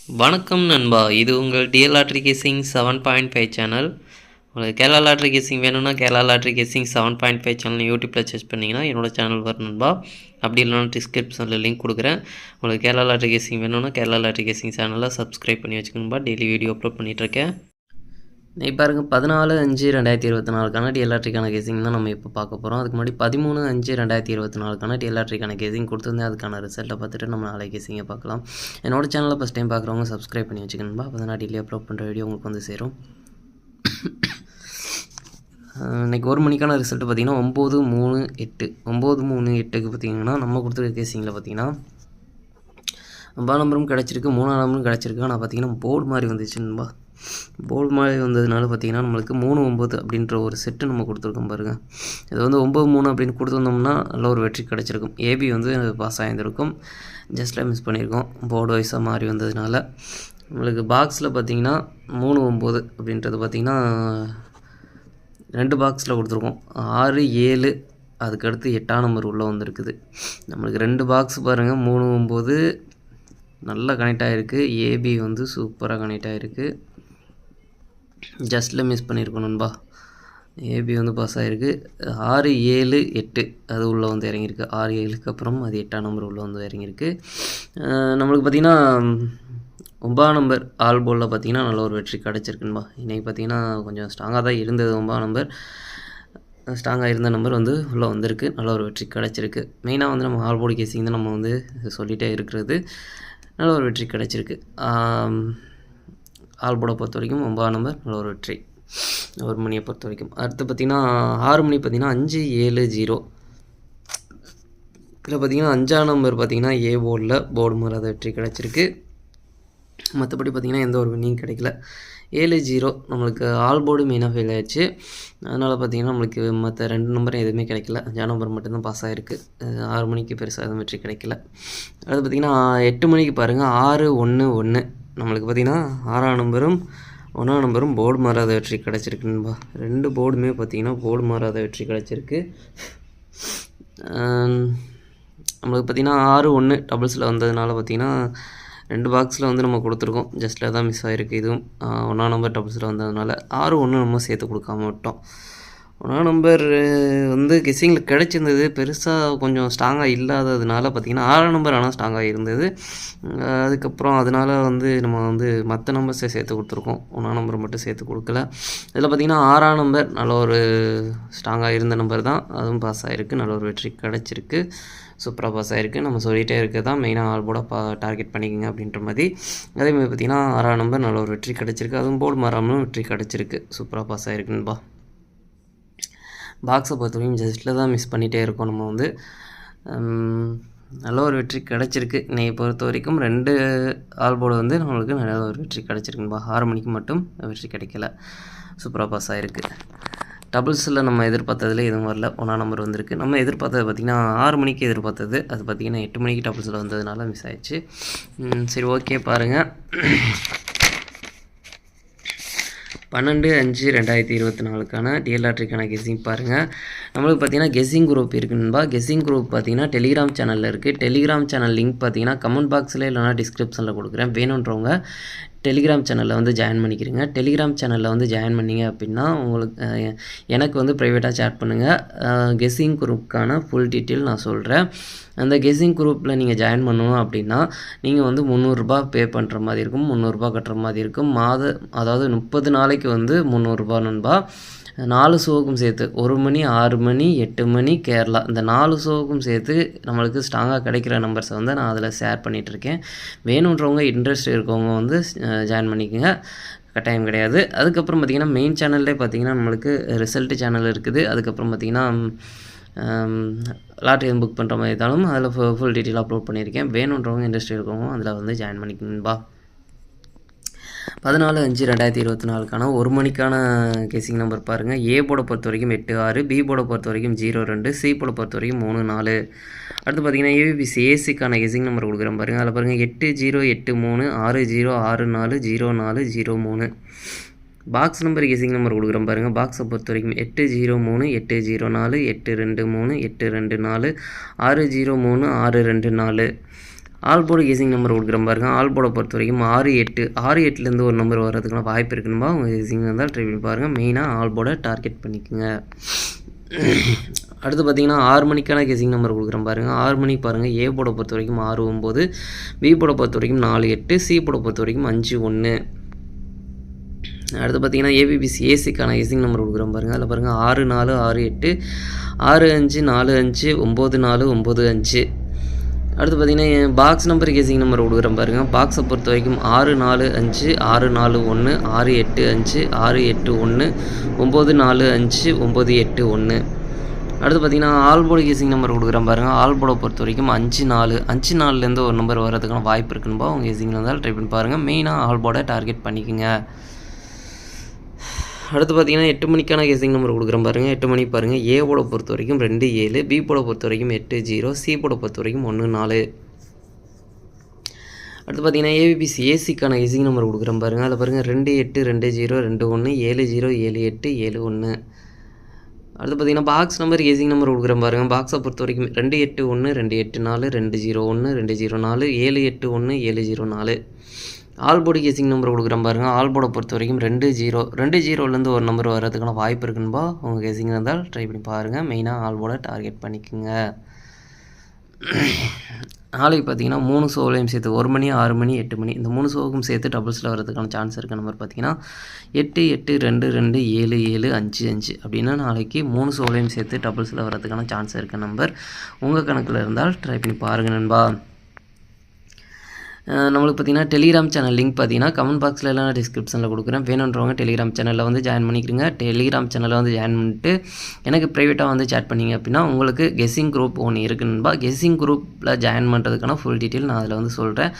வணக்கம் நண்பா, இது உங்கள் டிஎல் லாட்ரி கேசிங் 7.5 சேனல். உங்களுக்கு கேரளா லாட்ரி கேசிங் வேணும்னா கேரளா லாட்ரி கேசிங் 7.5 சேனல் யூடியூப்பில் சர்ச் பண்ணிங்கன்னா என்னோடய சேனல் வரும் நண்பா. அப்படி இல்லைனா டிஸ்கிரிப்ஷனில் லிங்க் கொடுக்குறேன். உங்களுக்கு கேரளா லாட்ரி கேசிங் வேணும்னா கேரளா லாட்ரி கேசிங் சேனலில் சப்ஸ்கிரைப் பண்ணி வச்சுக்கணும்பா. டெய்லி வீடியோ அப்லோட் பண்ணிகிட்ருக்கேன். நீ பாருங்க 14/5/2024 டிஎல்ஆர்டிக்கான கேசிங் தான் நம்ம இப்போ பார்க்க போகிறோம். அதுக்கு முன்னாடி 13/5/2024 டிஎல்ஆர்டிக்கான கேசிங் கொடுத்துருந்தேன். அதுக்கான ரிசல்ட்டை பார்த்துட்டு நம்ம நாளைக்கு கேசிங்கை பார்க்கலாம். என்னோட சேனலில் ஃபஸ்ட் டைம் பார்க்குறவங்க சப்ஸ்கிரைப் பண்ணி வச்சுக்கணும்பா. அப்போ தான் நான் டெய்லி அப்லோட் பண்ணுற வீடியோ உங்களுக்கு வந்து சேரும். இன்றைக்கி 1 மணிக்கான ரிசல்ட்டு பார்த்திங்கன்னா 9-3-8 9-3-8க்கு பார்த்திங்கன்னா நம்ம கொடுத்துருக்க கேசிங்கில் பார்த்திங்கன்னா 9 நம்பரும் கிடச்சிருக்கு, 3ஆம் நம்பரும் கிடச்சிருக்கு. ஆனால் பார்த்திங்கன்னா போர்டு மாதிரி வந்துச்சுன்பா. போர்டு மாதிரி வந்ததுனால பார்த்திங்கன்னா நம்மளுக்கு 3-9 அப்படின்ற ஒரு செட்டு நம்ம கொடுத்துருக்கோம் பாருங்கள். இது வந்து 9-3 அப்படின்னு கொடுத்துருந்தோம்னா நல்ல ஒரு வெற்றி கிடச்சிருக்கும். ஏபி வந்து பாஸ் ஆகியிருந்திருக்கும். ஜஸ்ட்டில் மிஸ் பண்ணியிருக்கோம் போர்டு வைஸாக மாறி வந்ததுனால. நம்மளுக்கு பாக்ஸில் பார்த்திங்கன்னா 3-9 அப்படின்றது பார்த்திங்கன்னா 2 பாக்ஸில் கொடுத்துருக்கோம். 6-7 அதுக்கடுத்து 8ஆம் நம்பர் உள்ளே வந்துருக்குது. நம்மளுக்கு 2 பாக்ஸ் பாருங்கள். 3-9 நல்லா கனெக்ட் ஆகிருக்கு. ஏபி வந்து சூப்பராக கனெக்ட் ஆகிருக்கு. ஜஸ்ட்டில் மிஸ் பண்ணியிருக்கணும்பா. ஏபி வந்து பாஸ் ஆகிருக்கு. 6-7-8 அது உள்ளே வந்து இறங்கியிருக்கு. 6-7க்கு அப்புறம் அது 8ஆம் நம்பர் உள்ளே வந்து இறங்கியிருக்கு. நம்மளுக்கு பார்த்திங்கன்னா 9ஆம் நம்பர் ஆல் போலில் பார்த்திங்கன்னா நல்ல ஒரு வெற்றி கிடச்சிருக்குன்பா. இன்றைக்கி பார்த்திங்கன்னா கொஞ்சம் ஸ்ட்ராங்காக தான் இருந்தது. 9ஆம் நம்பர் ஸ்ட்ராங்காக இருந்த நம்பர் வந்து உள்ளே வந்திருக்கு. நல்ல ஒரு வெற்றி கிடச்சிருக்கு. மெயினாக வந்து நம்ம ஆல் போர்டு கேசிங் தான் நம்ம வந்து சொல்லிகிட்டே இருக்கிறது. நல்ல ஒரு வெற்றி கிடச்சிருக்கு. ஆல் போர்டை பொறுத்த வரைக்கும் 9ஆம் நம்பர் நல்ல ஒரு வெற்றி 1 மணியை பொறுத்த வரைக்கும். அடுத்து பார்த்திங்கன்னா 6 மணி பார்த்திங்கன்னா 5-7-0 இதில் பார்த்திங்கன்னா 5ஆம் நம்பர் பார்த்திங்கன்னா ஏ போர்டில் போர்டு மாறாத வெற்றி கிடச்சிருக்கு. மற்றபடி பார்த்திங்கன்னா எந்த ஒரு வின்னிங் கிடைக்கல. 7-0 நம்மளுக்கு ஆல் போர்டு மெயினாக ஃபெயில் ஆகிடுச்சு. அதனால் பார்த்திங்கன்னா நம்மளுக்கு மற்ற 2 நம்பரும் எதுவுமே கிடைக்கல. 5ஆம் நம்பர் மட்டும்தான் பாஸ் ஆகிருக்கு. 6 மணிக்கு பெருசாக எதுவும் வெற்றி கிடைக்கல. அது பார்த்திங்கன்னா 8 மணிக்கு பாருங்கள் 6-1-1 நம்மளுக்கு பார்த்திங்கன்னா 6ஆம் நம்பரும் 1ஆம் நம்பரும் போர்டு மாறாத வெற்றி கிடச்சிருக்குன்பா. 2 போர்டுமே பார்த்திங்கன்னா போர்டு மாறாத வெற்றி கிடச்சிருக்கு. நம்மளுக்கு பார்த்திங்கன்னா 6-1 டபுள்ஸில் வந்ததுனால பார்த்திங்கன்னா 2 பாக்ஸில் வந்து நம்ம கொடுத்துருக்கோம். ஜஸ்ட்டில் தான் மிஸ் ஆகிருக்கு. இதுவும் 1ஆம் நம்பர் டபுள்ஸில் வந்ததுனால 6-1 நம்ம சேர்த்து கொடுக்காம விட்டோம். 1ஆம் நம்பர் வந்து கெஸ்ஸிங்கில் கிடச்சிருந்தது. பெருசாக கொஞ்சம் ஸ்ட்ராங்காக இல்லாததுனால பார்த்திங்கன்னா 6ஆம் நம்பர் ஆனால் ஸ்ட்ராங்காக இருந்தது. அதுக்கப்புறம் அதனால் வந்து நம்ம வந்து மற்ற நம்பர்ஸை சேர்த்து கொடுத்துருக்கோம். 1ஆம் நம்பர் மட்டும் சேர்த்து கொடுக்கல. இதில் பார்த்திங்கன்னா 6ஆம் நம்பர் நல்ல ஒரு ஸ்ட்ராங்காக இருந்த நம்பர் தான். அதுவும் பாஸ் ஆகிருக்கு. நல்ல ஒரு வெற்றி கிடச்சிருக்கு. சூப்பராக பாஸ் ஆகிருக்கு. நம்ம சொல்லிகிட்டே இருக்க தான் மெயினாக ஆல் போர்டாக டார்கெட் பண்ணிக்கோங்க அப்படின்ற மாதிரி. அதேமாதிரி பார்த்திங்கன்னா 6ஆம் நம்பர் நல்ல ஒரு வெற்றி கிடச்சிருக்கு. அதுவும் போர்டு மாறாமலும் வெற்றி கிடச்சிருக்கு. சூப்பராக பாஸ் ஆகிருக்குன்பா. பாக்ஸை பொறுத்த வரைக்கும் ஜஸ்ட்டில் தான் மிஸ் பண்ணிகிட்டே இருக்கோம். நம்ம வந்து நல்ல ஒரு வெற்றி கிடச்சிருக்கு. இன்றைக்கி பொறுத்த வரைக்கும் 2 ஆல் போர்டு வந்து நம்மளுக்கு நல்ல ஒரு வெற்றி கிடச்சிருக்குன்பா. 6 மணிக்கு மட்டும் வெற்றி கிடைக்கல. சூப்பராக பாஸ் ஆகிருக்கு. டபுள்ஸில் நம்ம எதிர்பார்த்ததில் எதுவும் வரல. 1ஆம் நம்பர் வந்திருக்கு. நம்ம எதிர்பார்த்தது பார்த்திங்கன்னா 6 மணிக்கு எதிர்பார்த்தது. அது பார்த்திங்கன்னா 8 மணிக்கு டபுள்ஸில் வந்ததுனால மிஸ் ஆகிடுச்சு. சரி, ஓகே. பாருங்கள் 12/5/2024 டிஎல்ஆர்டிக்கான கெஸ்ஸிங் பாருங்கள். நம்மளுக்கு பார்த்திங்கன்னா கெஸ்ஸிங் குரூப் இருக்குன்பா. கெஸ்ஸிங் குரூப் பார்த்திங்கன்னா டெலிகிராம் சேனலில் இருக்குது. டெலிகிராம் சேனல் லிங்க் பார்த்திங்கன்னா கமெண்ட் பாக்ஸில் இல்லைனா டிஸ்கிரிப்ஷனில் கொடுக்குறேன். வேணுன்றவங்க டெலிகிராம் சேனலில் வந்து ஜாயின் பண்ணிக்கிறீங்க. டெலிகிராம் சேனலில் வந்து ஜாயின் பண்ணிங்க அப்படின்னா உங்களுக்கு எனக்கு வந்து ப்ரைவேட்டாக சேட் பண்ணுங்கள். கெஸ்ஸிங் குரூப்புக்கான ஃபுல் டீட்டெயில் நான் சொல்கிறேன். அந்த கெஸ்ஸிங் குரூப்பில் நீங்கள் ஜாயின் பண்ணணும் அப்படின்னா நீங்கள் வந்து 300 ரூபா பே பண்ணுற மாதிரி இருக்கும். 300 ரூபா கட்டுற மாதிரி இருக்கும். அதாவது 30 நாளைக்கு வந்து 300 ரூபா நண்பா. 4 ஷோவுக்கும் சேர்த்து 1 மணி, 6 மணி, 8 மணி, கேரளா இந்த 4 ஷோவுக்கும் சேர்த்து நம்மளுக்கு ஸ்ட்ராங்காக கிடைக்கிற நம்பர்ஸை வந்து நான் அதில் ஷேர் பண்ணிகிட்ருக்கேன். வேணுன்றவங்க இன்ட்ரெஸ்ட் இருக்கவங்க வந்து ஜாயின் பண்ணிக்கோங்க. கட்டாயம் கிடையாது. அதுக்கப்புறம் பார்த்திங்கன்னா மெயின் சேனல்லே பார்த்திங்கன்னா நம்மளுக்கு ரிசல்ட்டு சேனல் இருக்குது. அதுக்கப்புறம் பார்த்திங்கன்னா லாட்ரி புக் பண்ணுற மாதிரி இருந்தாலும் அதில் ஃபுல் டீட்டெயில் அப்லோட் பண்ணியிருக்கேன். வேணுன்றவங்க இன்ட்ரெஸ்ட் இருக்கவங்க அதில் வந்து ஜாயின் பண்ணிக்கணும்பா. 14/5/2024 1 மணிக்கான கெஸ்ஸிங் நம்பர் பாருங்கள். ஏ போர்டை பொறுத்த வரைக்கும் 8-6, பி போர்டை பொறுத்த வரைக்கும் 0-2, சி போர்டை பொறுத்த வரைக்கும் 3-4. அடுத்து பார்த்திங்கன்னா ஏபிசி ஏசிக்கான கெஸ்ஸிங் நம்பர் கொடுக்குறேன் பாருங்கள். அதில் பாருங்கள் 8-0-8-3, 6-0-6-4, 0-4-0-3. பாக்ஸ் நம்பர் கெஸ்ஸிங் நம்பர் கொடுக்குறேன் பாருங்கள். பாக்ஸை பொறுத்த வரைக்கும் 8-0-3, 8-0-4, 8-2-3, 8-2-4, 6-0-3, 6-2-4. ஆல் போர்டு கெஸிங் நம்பர் கொடுக்குறேன் பாருங்கள். ஆல் போர்டை பொறுத்த வரைக்கும் 6 8 ஒரு நம்பர் வர்றதுக்கான வாய்ப்பு இருக்குன்னுபா. உங்கள் கெஸிங் இருந்தால் ட்ரை பண்ணி பாருங்கள். மெயினாக ஆல் போர்டை டார்கெட் பண்ணிக்கோங்க. அடுத்து பார்த்தீங்கன்னா 6 மணிக்கான கெஸிங் நம்பர் கொடுக்குறேன் பாருங்கள். 6 மணிக்கு பாருங்கள். ஏ போர்டை பொறுத்த வரைக்கும் 6 9, பி போர்டை பொறுத்த வரைக்கும் 4 8, சி போர்டை பொறுத்த வரைக்கும் 5 1. அடுத்து பார்த்தீங்கன்னா ஏபிபிசி ஏசிக்கான கெஸிங் நம்பர் கொடுக்குறேன் பாருங்கள். அதில் பாருங்கள் 6 4 6 8, 6 5 4 5, 9 4 9 5. அடுத்து பார்த்தீங்கன்னா பாக்ஸ் நம்பர் கெஸிங் நம்பர் கொடுக்குறேன் பாருங்கள். பாக்ஸை பொறுத்த வரைக்கும் 6 4 5, 6 4 1, 6 8 5, 6 8 1, 9 4 5, 9 8 1. அடுத்து பார்த்தீங்கன்னா ஆல் போர்டு கெஸிங் நம்பர் கொடுக்குறேன் பாருங்கள். ஆல் போர்டை பொறுத்த வரைக்கும் 5 4, 5 4லேருந்து ஒரு நம்பர் வர்றதுக்கான வாய்ப்பு இருக்குன்னுபா. உங்கள் கெஸிங்கில் இருந்தால் ட்ரை பண்ணி பாருங்கள். மெயினாக ஆல் போர்டை டார்கெட் பண்ணிக்கோங்க. அடுத்து பார்த்தீங்கன்னா 8 மணிக்கான கெஸிங் நம்பர் கொடுக்குறேன் பாருங்கள். 8 மணி பாருங்கள். ஏ போர்டை பொறுத்த வரைக்கும் 2 7, பி போர்டை பொறுத்த வரைக்கும் 8 0, சி போர்டை பொறுத்த வரைக்கும் 1 4. அடுத்து பார்த்தீங்கன்னா ஏபிபிசி ஏசிக்கான கெஸிங் நம்பர் கொடுக்குறேன் பாருங்கள். அதில் பாருங்கள் 2 8 2 0 2 1, 7 0 7 8 7 1. அடுத்து பார்த்தீங்கன்னா பாக்ஸ் நம்பர் கெஸிங் நம்பர் கொடுக்குறேன் பாருங்கள். பாக்ஸை பொறுத்த வரைக்கும் 2 8 1 2 8 4 2 0 1 2 0 4 7 8 1 7 0 4. ஆல் போர்டு கெஸிங் நம்பர் கொடுக்குறேன் பாருங்கள். ஆல் போர்டை பொறுத்த வரைக்கும் 2 0லேருந்து ஒரு நம்பர் வர்றதுக்கான வாய்ப்பு இருக்குன்னுபா. உங்கள் கெஸிங் இருந்தால் ட்ரை பண்ணி பாருங்கள். மெயினாக ஆல் போர்டை டார்கெட் பண்ணிக்கோங்க. நாளைக்கு பார்த்தீங்கன்னா 3 ஷோவிலையும் சேர்த்து 1 மணி 6 மணி 8 மணி இந்த 3 ஷோவுக்கும் சேர்த்து டபுள்ஸில் வரதுக்கான சான்ஸ் இருக்க நம்பர் பார்த்தீங்கன்னா 8 8 2 2 7 7 5 5. அப்படின்னா நாளைக்கு 3 ஷோவிலையும் சேர்த்து டபுள்ஸில் வரதுக்கான சான்ஸ் இருக்க நம்பர் உங்கள் கணக்கில் இருந்தால் ட்ரை பண்ணி பாருங்கள் நண்பா. நம்மளுக்கு பார்த்தீங்கன்னா டெலிகிராம் சேனல் லிங்க் பார்த்தீங்கன்னா கமெண்ட் பாக்ஸில் எல்லாம் டிஸ்கிரிப்ஷனில் கொடுக்குறேன். வேணுன்றவங்க டெலிகிராம் சேனலில் வந்து ஜாயின் பண்ணிக்கிறீங்க. டெலிகிராம் சேனலில் வந்து ஜாயின் பண்ணிட்டு எனக்கு ப்ரைவேட்டாக வந்து சேட் பண்ணிங்க அப்படின்னா உங்களுக்கு கெஸிங் குரூப் ஒன்று இருக்குன்னுபா. கெஸிங் குரூப்பில் ஜாயின் பண்ணுறதுக்கான ஃபுல் டீட்டெயில் நான் அதில் வந்து சொல்கிறேன்.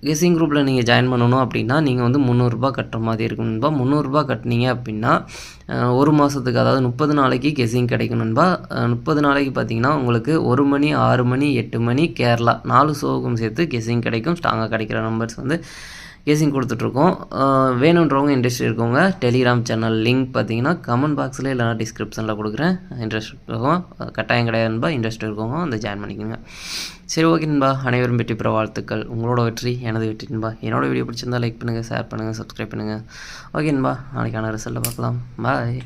கெஸிங் குரூப்பில் நீங்கள் ஜாயின் பண்ணணும் அப்படின்னா நீங்கள் வந்து 300 ரூபா கட்டுற மாதிரி இருக்குன்னுபா. 300 ரூபா கட்டினீங்க அப்படின்னா ஒரு மாதத்துக்கு அதாவது 30 நாளைக்கு கெஸிங் கிடைக்கணும்பா. 30 நாளைக்கு பார்த்தீங்கன்னா உங்களுக்கு 1 மணி 6 மணி 8 மணி கேரளா 4 ஷோவுக்கும் சேர்த்து கெஸிங் கிடைக்கும். ஸ்ட்ராங்காக கிடைக்கிற நம்பர்ஸ் வந்து கெஸிங் கொடுத்துட்ருக்கோம். வேணுன்றவங்க இன்ட்ரெஸ்ட் இருக்கவங்க டெலிகிராம் சேனல் லிங்க் பார்த்தீங்கன்னா கமெண்ட் பாக்ஸில் இல்லைனா டிஸ்கிரிப்ஷனில் கொடுக்குறேன். இன்ட்ரெஸ்ட் இருக்கவங்க கட்டாயம் கிடையாதுன்பா. இன்ட்ரெஸ்ட் இருக்கவங்க வந்து ஜாயின் பண்ணிக்கோங்க. சரி ஓகேன்பா. அனைவரும் வெற்றி பெற வாழ்த்துக்கள். உங்களோட வெற்றி எனது வெற்றின்பா. என்னோட வீடியோ பிடிச்சிருந்தால் லைக் பண்ணுங்கள், ஷேர் பண்ணுங்கள், சப்ஸ்கிரைப் பண்ணுங்கள். ஓகேன்பா. நாளைக்கான ரிசல்ட்டை பார்க்கலாம். பாய்.